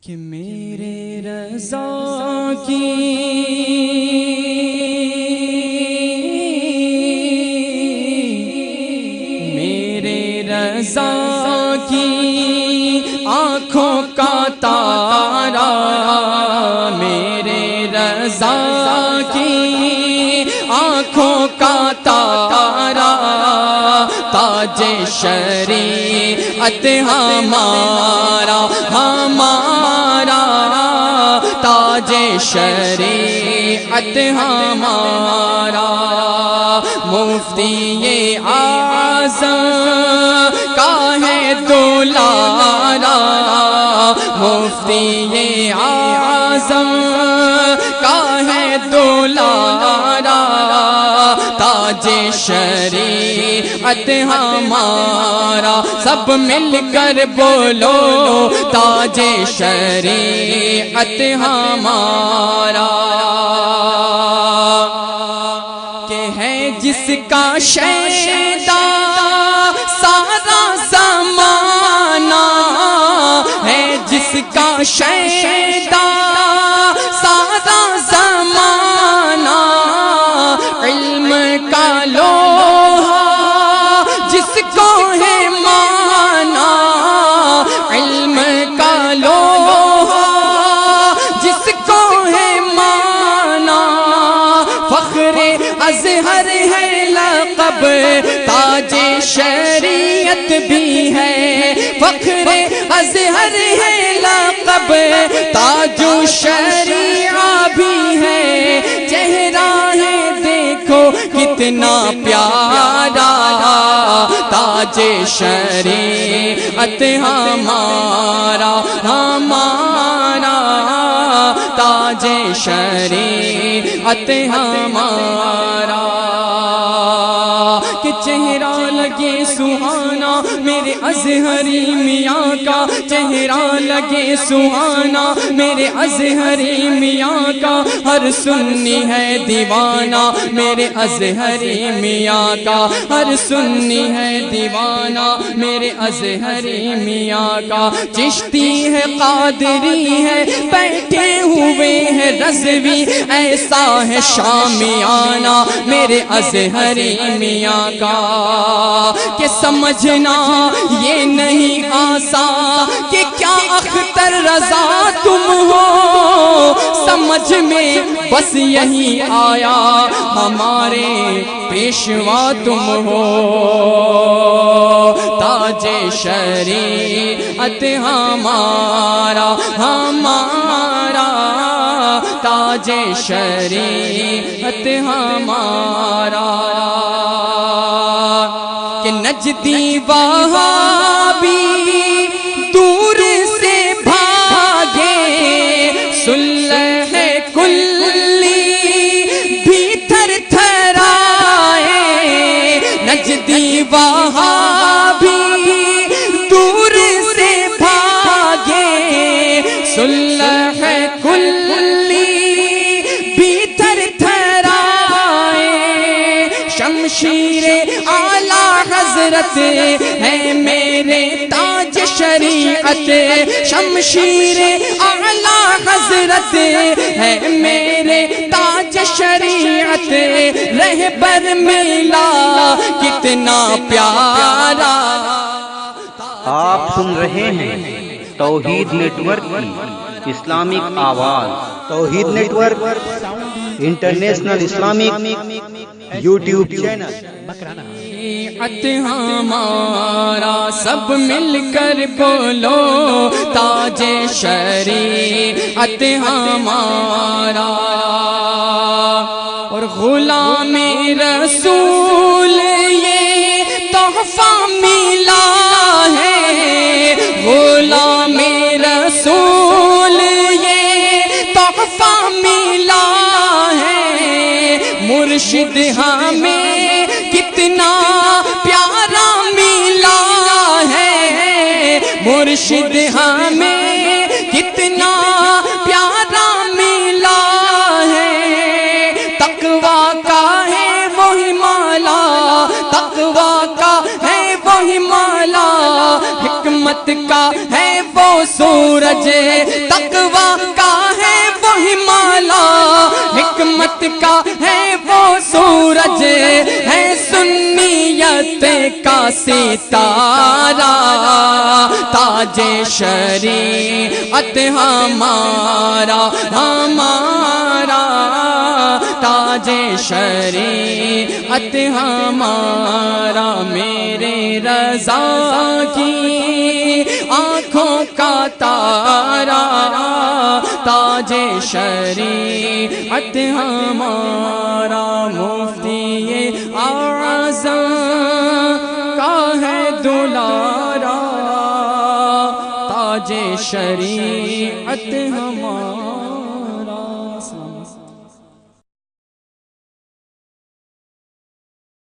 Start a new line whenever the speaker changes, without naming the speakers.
کہ میرے رضا کی آنکھوں کا تارا، میرے رضا کی آنکھوں کا تارا، تاج شریعت ہمارا ہمارا، تاج شریعت ہمارا، مفتی اعظم کا ہے دلارا، مفتی اعظم کا ہے دلارا، تاج شریعت ہمارا، سب مل کر بولو تاج شریعت ہمارا، کہ ہے جس کا شیدا سارا زمانہ، ہے جس کا شیدا سارا زمانہ، علم کا لوہا جس کو ہے مانا، علم کا لوہا جس کو ہے مانا، فخر ازہر ہے لقب تاج شریعت بھی ہے، فخر ازہر ہے لقب تاج شریعہ بھی ہے، چہرہ ہے دیکھو کتنا پیارا، تاج شریعت ہمارا ہمارا، تاج شریعت ہمارا، کہ چہرہ لگے سہانا میرے ازہری میاں کا، چہرہ لگے سہانا میرے ازہری میاں کا، ہر سنی ہے دیوانہ میرے ازہری میاں کا، ہر سنی ہے دیوانہ میرے ازہری میاں کا، چشتی ہے قادری ہے بیٹھے ہوئے ہیں رضوی، ایسا ہے شامیانہ میرے ازہری میاں کا، کہ سمجھنا یہ نہیں آسان کہ کیا اختر رضا تم ہو، سمجھ میں بس یہی آیا ہمارے پیشوا تم ہو، تاج شریعت ہمارا ہمارا، تاج شریعت ہمارا، کہ نجدی وہابی دور سے بھاگے، صلح کلی بھی تھر تھرائے، نجدی وہابی دور سے بھاگے، صلح کلی بھی تھر تھرائے، شمشیر اعلیٰ حضرت ہے میرے تاج شریعت، شمشیر اعلیٰ حضرت ہے میرے تاج شریعت، رہبر ملا کتنا پیارا۔
آپ سن رہے ہیں توحید نیٹ ورک کی اسلامک آواز، Tawheed network international Islamic YouTube channel.
شریعت ہمارا، سب مل کر بولو تاج شریعت ہمارا، اور غلام رسول یہ تحفہ ملا ہے، غلام رسول یہ تحفہ ملا ہے، مرشد ہمیں کتنا پیارا ملا ہے، مرشد ہمیں کتنا پیارا ملا ہے، تقویٰ کا ہے وہی مالا، تقویٰ کا ہے وہی مالا، حکمت کا ہے وہ سورج، تقوی کا ہے وہی مالا، حکمت کا ہے وہ سورج، ہے سنیت کا ستارہ، تاج شریعت ہمارا ہمارا، تاج شریعت ہمارا، میرے رضا کی آنکھوں کا تارا، تاج شریعت ہمارا، مفتی اعظم کا ہے دلارا، تاج شریعت ہمارا۔